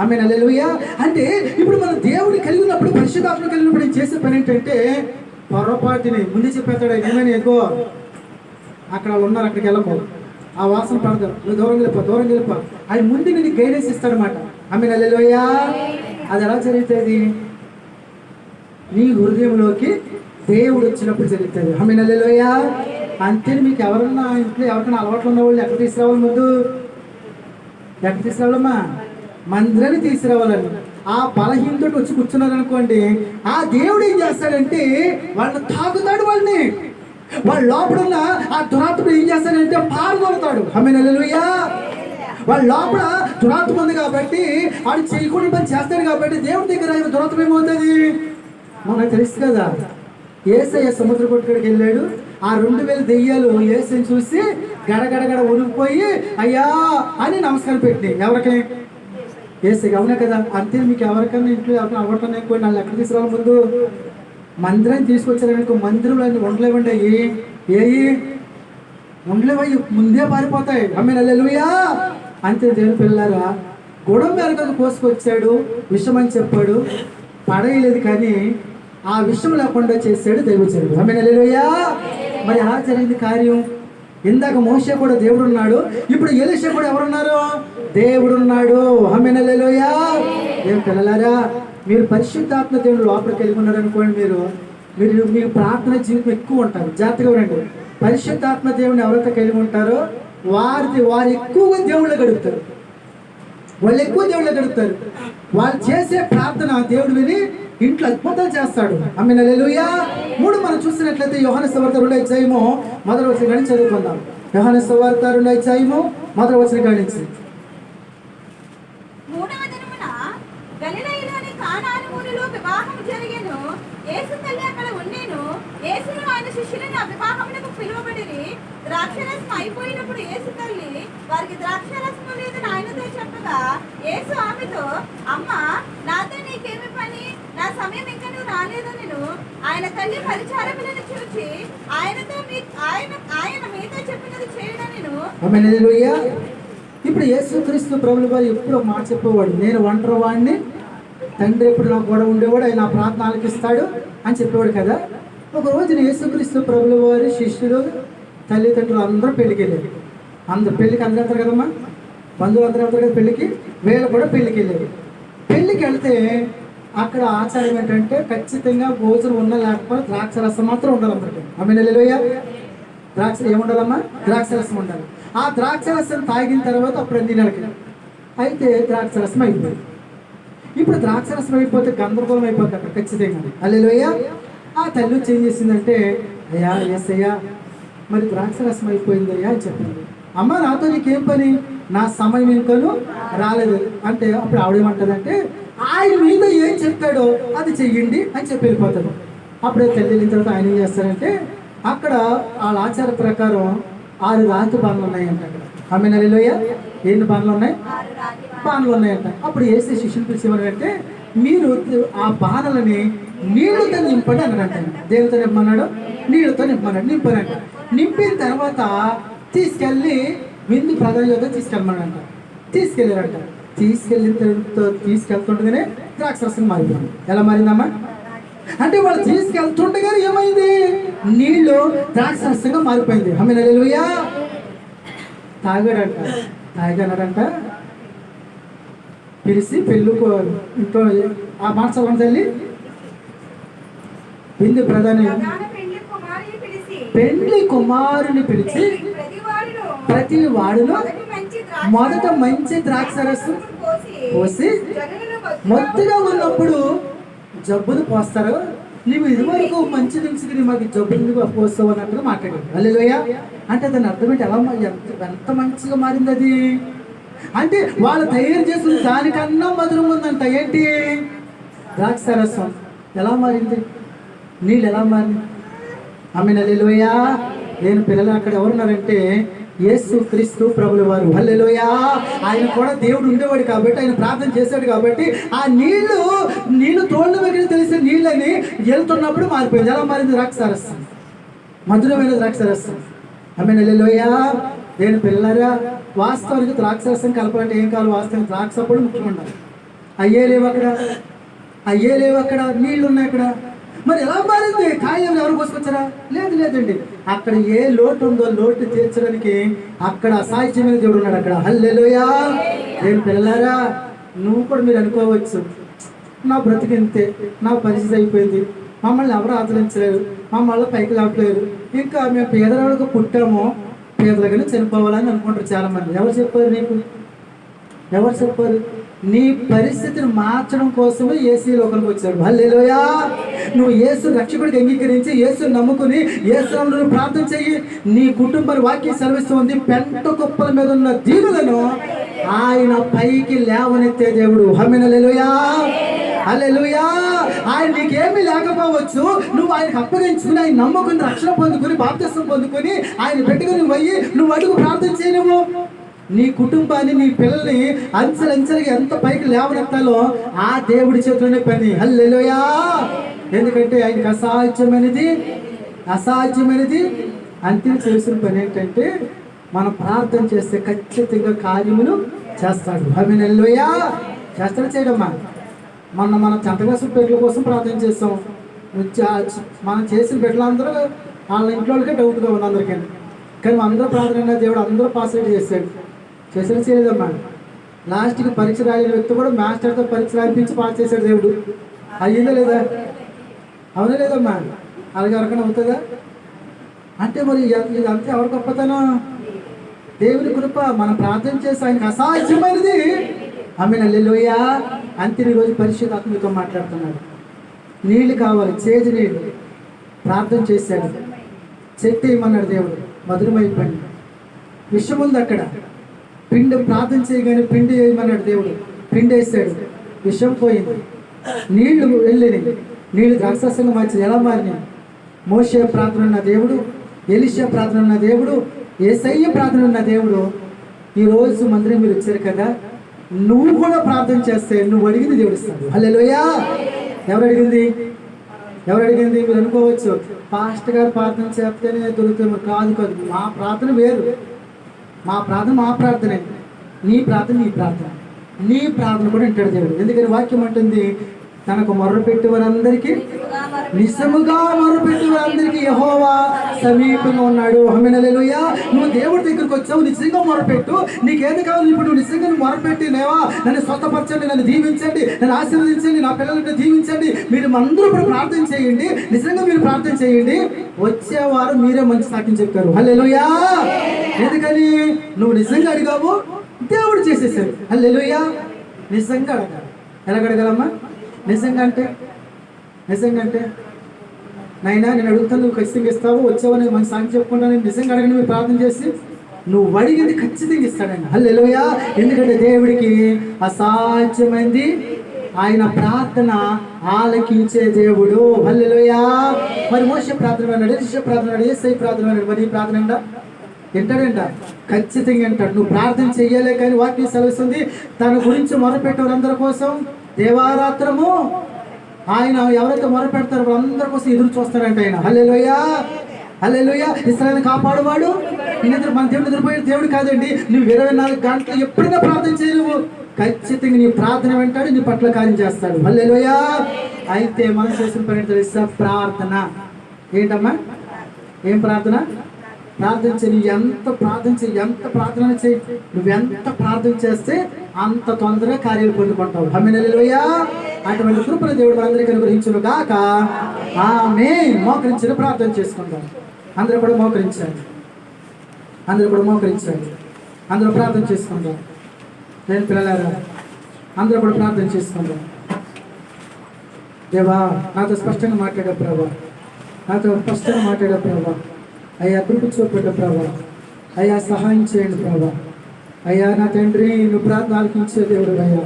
ఆమె హల్లెలూయా. అంటే ఇప్పుడు మనం దేవుడిని కలిగి ఉన్నప్పుడు, పరిశుద్ధాత్మ కలిగినప్పుడు నేను చేసే పని ఏంటంటే, పొరపాటుని ముందు చెప్పేస్తాడు, ఏమైనా ఎగో అక్కడ వాళ్ళు ఉన్నారు, అక్కడికి వెళ్ళకో, ఆ వాసన పడదు, నువ్వు దూరం వెళ్ళిపో అది ముందు నేను గైడెన్స్ ఇస్తాడనమాట. ఆమె హల్లెలూయా. అది ఎలా జరుగుతుంది? నీ హృదయంలోకి దేవుడు వచ్చినప్పుడు జరుగుతుంది. ఆమె హల్లెలూయా. అంతే. మీకు ఎవరన్నా ఇంట్లో ఎవరికైనా అలవాట్లు ఉన్న వాళ్ళు ఎక్కడ తీసుకురావాలి? ముందు ఎక్కడ తీసుకురావాలమ్మా? మందిరాన్ని తీసుకురావాలని. ఆ బలహీనతో వచ్చి కూర్చున్నారు అనుకోండి, ఆ దేవుడు ఏం చేస్తాడంటే వాళ్ళని తాగుతాడు, వాళ్ళని వాళ్ళ లోపల ఉన్న ఆ దురాత్ముడు ఏం చేస్తాడంటే పాల్గొడతాడు. ఆమేన్ హల్లెలూయా. వాళ్ళ లోపల దురాత్మ ఉంది కాబట్టి వాడు చేయకూడని పని చేస్తాడు కాబట్టి దేవుడి దగ్గర దురాత్మ ఏమవుతుంది మనకు తెలుసు కదా. యేసయ్య సముద్ర కొట్టుడికి వెళ్ళాడు, ఆ 2000 దెయ్యాలు యేసుని చూసి గడగడగడ ఉనికిపోయి అయ్యా అని నమస్కారం పెట్టి, ఎవరికి? యేసయ్యకి. అవునా కదా? అంతే. మీకు ఎవరికైనా ఇంట్లో ఎవరికైనా అవ్వటం ఎక్కువ వాళ్ళు ఎక్కడ తీసుకురావాలి? ముందు మందిరాన్ని తీసుకొచ్చారనుకో, మందిరంలో ఉండలేవండి, ఏ ఉండలేవయ్యి, ముందే పారిపోతాయి. ఆమేన్ హల్లెలూయా. అంతే. దేవుని పిల్లారా, గుడం మెరగదు కోసుకొచ్చాడు, విషం అని చెప్పాడు, పడేయలేదు, కానీ ఆ విషయం లేకుండా చేశాడు దైవజనుడు. ఆమేన్ హల్లెలూయా. మరి ఎలా జరిగింది కార్యం? ఇందాక మోషే కూడా దేవుడు ఉన్నాడు, ఇప్పుడు ఎలీషా కూడా ఎవరున్నారు? దేవుడు ఉన్నాడు. ఆమేన్ హల్లెలూయా. దేవుని పిల్లలారా, మీరు పరిశుద్ధాత్మ దేవుడు లోపలికి వెళ్ళి ఉన్నారనుకోండి, మీరు ప్రార్థన జీవితం ఎక్కువ ఉంటారు. జాగ్రత్తగా ఉండండి. పరిశుద్ధాత్మ దేవుని ఎవరైతే కలిగి ఉంటారో వారు ఎక్కువగా దేవుళ్ళు గడుపుతారు, వాళ్ళు ఎక్కువ దేవుళ్ళు గడుపుతారు. వాళ్ళు చేసే ప్రార్థన దేవుడు విని ఇంట్లో అద్భుతాలు చేస్తాడు. ఆమేన్ హల్లెలూయా. 3 మనం చూసినట్లయితే యోహాను సువార్త 2వ మొదటి వచనం నుంచి చదువుకుందాం. యోహాను సువార్త 2వ మొదటి వచనం కానించి. 3వ దినమున గలిలయలోని కానాను ఊరిలో వివాహం జరిగెను. యేసు తల్లి అక్కడ ఉండెను. యేసును ఆయన శిష్యులను ఆ వివాహమునకు పిలువబడిరి. ద్రాక్షరసం అయిపోయినప్పుడు యేసు తల్లి వారికి ద్రాక్షరసము లేదని ఆయనతో చెప్పగా, యేసు ఆమెతో, అమ్మా, నాతో నీకేమి పని? నా సమయం ఇంకా నువ్వు రాలేదనెను. ఆయన తల్లి పరిచారకులను చూచి ఆయన మీతో చెప్పినది చేయడనెను. ఆమేన్ హల్లెలూయా. ఇప్పుడు యేసుక్రీస్తు ప్రభువు వారు ఎప్పుడు మాట చెప్పేవాడు, నేను ఒంటరి వాడిని, తండ్రి ఎప్పుడు నాకు కూడా ఉండేవాడు, ఆయన నా ప్రార్థన ఆలకిస్తాడు అని చెప్పేవాడు కదా. ఒక రోజున యేసుక్రీస్తు ప్రభువు వారి శిష్యులు, తల్లిదండ్రులు అందరూ పెళ్ళికి వెళ్ళారు. పెళ్ళికి అందరూ వెళ్తారు కదమ్మా, బంధువులు అందరూ వెళ్తారు కదా పెళ్ళికి. వీళ్ళు కూడా పెళ్ళికి వెళ్ళారు. పెళ్ళికి వెళ్తే అక్కడ ఆచారం ఏంటంటే ఖచ్చితంగా భోజనం ఉన్న లేకపోతే ద్రాక్ష రసం మాత్రం ఉండాలి అందరికి. ఆమేన్ హల్లెలూయా. ద్రాక్ష ఏముండాలమ్మా? ద్రాక్ష రసం ఉండాలి. ఆ ద్రాక్ష రసం తాగిన తర్వాత అప్పుడు తినాలి. అయితే ద్రాక్ష రసం అయిపోయింది. ఇప్పుడు ద్రాక్ష రసం అయిపోతే గందరగోళం అయిపోతుంది అక్కడ ఖచ్చితంగా. హల్లెలూయా. ఆ తల్లి వచ్చి ఏం చేసిందంటే, అయ్యా యేసయ్యా, మరి ద్రాక్ష రసం అయిపోయింది అయ్యా అని చెప్పింది. అమ్మ, నాతో నీకేం పని? నా సమయం ఇంకను రాలేదు అంటే అప్పుడు ఆవిడేమంటుందంటే, ఆయన మీద ఏం చెప్తాడో అది చెయ్యండి అని చెప్పి వెళ్ళిపోతాడు. అప్పుడే తల్లి వెళ్ళిన తర్వాత ఆయన ఏం చేస్తారంటే, అక్కడ వాళ్ళ ఆచార ప్రకారం 6 రాతి బాణలు ఉన్నాయంట అక్కడ. ఆమేన్ హల్లెలూయా. ఎన్ని బాణలు ఉన్నాయి? బాణలు ఉన్నాయంట. అప్పుడు యేసు శిష్యులు పిలిచేవారంటే, మీరు ఆ బాణలని నీళ్లతో నింపండి అన్నారంట. దేవుడితో నింపమన్నాడు, నీళ్లతో నింపనంట. నింపిన తర్వాత తీసుకెళ్ళి విందు ప్రధాన యోధ తీసుకెళ్ళమనంట. తీసుకెళ్ళారంట. తీసుకెళ్తుండగానే ద్రాక్షరసం మారిపోయింది. ఎలా మారిందమ్మా? అంటే వాళ్ళు తీసుకెళ్తుండగానే ఏమైంది? నీళ్లు ద్రాక్షరసంగా మారిపోయింది. ఆమేన్ హల్లెలూయా. తాగాడంట. పిలిచి పెళ్ళికో ఇంట్లో ఆ మాంసం తల్లి విందు ప్రధాని పెండ్లి కుమారుని పిలిచి ప్రతి వాడులో మొదట మంచి ద్రాక్షరసం పోసి మొత్తగా ఉన్నప్పుడు జబ్బులు పోస్తారు. నీవు ఇదివరకు మంచి నుంచి మాకు జబ్బులు పోస్తావు అన్నట్టుగా మాట్లాడాడు. హల్లెలూయా. అంటే దాని అర్థం ఏంటి? ఎంత మంచిగా మారింది అది. అంటే వాళ్ళు తయారు చేసిన దానికన్నా మధురం ఉందంట. ఏంటి? ద్రాక్షరసం. ఎలా మారింది? నీళ్ళు ఎలా మారింది? ఆమేన్ హల్లెలూయా. నేను పిల్లలు అక్కడ ఎవరున్నారంటే యేసు క్రీస్తు ప్రభుల వారు. హల్లెలూయా. ఆయన కూడా దేవుడు ఉండేవాడు కాబట్టి, ఆయన ప్రార్థన చేశాడు కాబట్టి ఆ నీళ్లు తోళ్ళ దగ్గర తెలిసే నీళ్ళని వెళ్తున్నప్పుడు మారిపోయింది. ఎలా మారింది? ద్రాక్షారసం, మధురమైన ద్రాక్షారసం. ఆమేన్. హల్లెలూయా. నేను పిల్లరా, వాస్తవానికి ద్రాక్షారసం కలపాలంటే ఏం కావాలి? వాస్తవానికి ద్రాక్ష పొడి ముఖ్యమండి. అయ్యే లేవు అక్కడ, నీళ్లు ఉన్నాయి అక్కడ. మరి ఎలా మారింది? కాయం ఎవరు పోసుకొచ్చారా? లేదండి. అక్కడ ఏ లోటు ఉందో లోటు తీర్చడానికి అక్కడ అసాధ్యమైన దేవుడు ఉన్నాడు అక్కడ. హల్లెలూయా. నేను పిల్లలారా, నువ్వు కూడా మీరు అనుకోవచ్చు, నా బ్రతికింతే, నా పరిస్థితి అయిపోయింది, మమ్మల్ని ఎవరు ఆదరించలేరు, మమ్మల్ని పైకి లేపలేరు, ఇంకా మేము పేదలకు పుట్టామో పేదలుగానే చనిపోవాలని అనుకుంటారు చాలా మంది. ఎవరు చెప్పారు నీకు? ఎవరు చెప్పారు? నీ పరిస్థితిని మార్చడం కోసమే యేసు లోకంలోకి వచ్చాడు. హల్లెలూయా. నువ్వు యేసు రక్షకుడికి అంగీకరించి యేసు నమ్ముకుని యేసును ప్రార్థన చెయ్యి. నీ కుటుంబాన్ని వాక్యం సెలవిస్తుంది, పెంట కుప్పల మీద ఉన్న దీనులను ఆయన పైకి లేవనెత్తే దేవుడు. ఆమేన్. హల్లెలూయా. హల్లెలూయా. ఆయన నీకేమీ లేకపోవచ్చు, నువ్వు ఆయనకు అప్పగించుకుని ఆయన నమ్ముకుని రక్షణ పొందుకుని బాప్తిసం పొందుకుని ఆయన పెట్టుకుని పోయి నువ్వు అడుగు ప్రార్థన చేయలేవు. నీ కుటుంబాన్ని, నీ పిల్లల్ని అంచెలంచెలుగా ఎంత పైకి లేవనెత్తాలో ఆ దేవుడి చేతిలోనే పని. హల్లెలూయా. ఎందుకంటే ఆయనకి అసాధ్యమైనది అంతే చేసిన పని ఏంటంటే మనం ప్రార్థన చేస్తే ఖచ్చితంగా కార్యములు చేస్తాడు. ఆమేన్. హల్లెలూయా. చేస్తాడు, చేయడమ్మా. మన చెంతగాసు బిడ్డల కోసం ప్రార్థన చేస్తాం. మనం చేసిన బిడ్డలందరూ వాళ్ళ ఇంట్లో వాళ్ళకే డౌట్గా ఉంది అందరికీ. కానీ అందరూ ప్రార్థన దేవుడు అందరూ పాస్ అవుట్ చేశాడు చేయలేదమ్మా. లాస్ట్కి పరీక్ష రాయని వ్యక్తి కూడా మాస్టర్తో పరీక్ష రాయించి పాస్ చేశాడు దేవుడు. అయ్యిందా లేదా? అవునా లేదమ్మా? అలాగే ఎవరికైనా అవుతుందా? అంటే మరి ఇదంతా ఎవరి గొప్పతనం? దేవుని కృప. మనం ప్రార్థన చేస్తే ఆయనకు అసాధ్యమైనది. ఆమేన్. హల్లెలూయా. అంతే ఈరోజు పరిశుద్ధాత్మ మీతో మాట్లాడుతున్నాడు. నీళ్ళు కావాలి, చేదు నీళ్ళు. ప్రార్థన చేశాడు, చెట్టు వేయమన్నాడు దేవుడు, మధురమైపోయింది. విషయం ఉంది అక్కడ. పిండి ప్రార్థన చేయగానే పిండి వేయమన్నాడు దేవుడు, పిండి వేసాడు, విషం పోయింది. నీళ్లు వెళ్ళినాయి, నీళ్లు ద్రాక్షరసంగా మార్చింది. ఎలా మారినాయి? మోషే ప్రార్థన ఉన్న దేవుడు, ఎలీషా ప్రార్థన ఉన్న దేవుడు, యేసయ్య ప్రార్థన ఉన్న దేవుడు. ఈరోజు మందిరం మీరు వచ్చారు కదా, నువ్వు కూడా ప్రార్థన చేస్తే నువ్వు అడిగింది దేవుడు ఇస్తాడు. హల్లెలూయా. ఎవరు అడిగింది? మీరు అనుకోవచ్చు, పాస్టర్ గారు ప్రార్థన చేస్తేనే దొరుకుతాము. కాదు. మా ప్రార్థన వేరు. మా ప్రార్థనే. నీ ప్రార్థన కూడా వింటాడు దేవుడు. ఎందుకని వాక్యం అంటుంది, తనకు మొర్రపెట్టి వారందరికీ, నిజముగా మొర్రపెట్టి వారందరికీ యెహోవా సమీపంగా ఉన్నాడు. ఆమేన్. హల్లెలూయా. నువ్వు దేవుడి దగ్గరికి వచ్చావు, నిజంగా మొరపెట్టు. నీకేది కావాలి ఇప్పుడు? నువ్వు నిజంగా మొరపెట్టి, నేవా నన్ను స్వస్థపరచండి, నన్ను దీవించండి, నన్ను ఆశీర్వదించండి, నా పిల్లలను దీవించండి. మీరు అందరూ ఇప్పుడు ప్రార్థన చేయండి. నిజంగా మీరు ప్రార్థన చేయండి. వచ్చేవారు మీరే మంచి సాక్ష్యం చెప్తారు. హల్లెలూయా. ఎందుకని? నువ్వు నిజంగా అడిగావు, దేవుడు చేసేసాడు. హల్లెలూయా. నిజంగా అడగాలి. ఎలాగడగలమ్మా? నిజంగా అంటే నైనా నేను అడుగుతాను, నువ్వు ఖచ్చితంగా ఇస్తావు. వచ్చావని మంచి సాంగ్ చెప్పుకుంటా. నేను నిజంగా అడగని మీరు ప్రార్థన చేసి నువ్వు అడిగింది ఖచ్చితంగా ఇస్తాడండి. హల్లెలూయా. ఎందుకంటే దేవుడికి అసాధ్యమైంది ఆయన ప్రార్థన ఆలకించే దేవుడు. హల్లెలూయా. మరి మోషే ప్రార్థన అన్నాడు, ఎలీషా ప్రార్థన అన్నాడు, యేసయ్య ప్రార్థన అన్నాడు. మరి ఈ ప్రార్థన వింటాడంట, ఖచ్చితంగా వింటాడు. నువ్వు ప్రార్థన చెయ్యాలే. కానీ వాక్యం సెలవుస్తుంది, తన గురించి మొరపెట్టేవారందరి కోసం దేవారాత్రము ఆయన ఎవరైతే మొరపెడతారో వాళ్ళందరి కోసం ఎదురు చూస్తాడంట ఆయన. హల్లెలూయా. ఇశ్రాయేలుని కాపాడువాడు. మన దేవుడు నిద్రపోయే దేవుడు కాదండి. నువ్వు 24 గంటలు ఎప్పుడైనా ప్రార్థన చేయలేవు, ఖచ్చితంగా నీ ప్రార్థన వెంటాడు, నీ పట్ల కార్యం చేస్తాడు. హల్లెలూయా. అయితే మనం చేసిన పని తెలుసా? ప్రార్థన. ఏంటమ్మా? ఏం ప్రార్థన? ప్రార్థన చేయి. ఎంత ప్రార్థన చేయి. నువ్వెంత ప్రార్థన చేస్తే అంత తొందరగా కార్యాలు పొందుకుంటావు. ఆమేన్. హల్లెలూయా. అటువంటి కృపను దేవుడు మనందరికీ అనుగ్రహించును గాక. ఆమేన్. మోకరించిన ప్రార్థన చేసుకుందాం. అందరూ కూడా మోకరించండి. అందరూ ప్రార్థన చేసుకుందాం. నేను పిల్లలారా, అందరూ కూడా ప్రార్థన చేసుకుందాం. దేవా, నాతో స్పష్టంగా మాట్లాడే ప్రభా, అయ్యా కృప చూపెట్ట ప్రభా, అయ్యా సహాయం చేయండి ప్రభా. అయ్యా నా తండ్రి, నువ్వు ప్రార్థన ఆలకించే దేవుడు అయ్యా.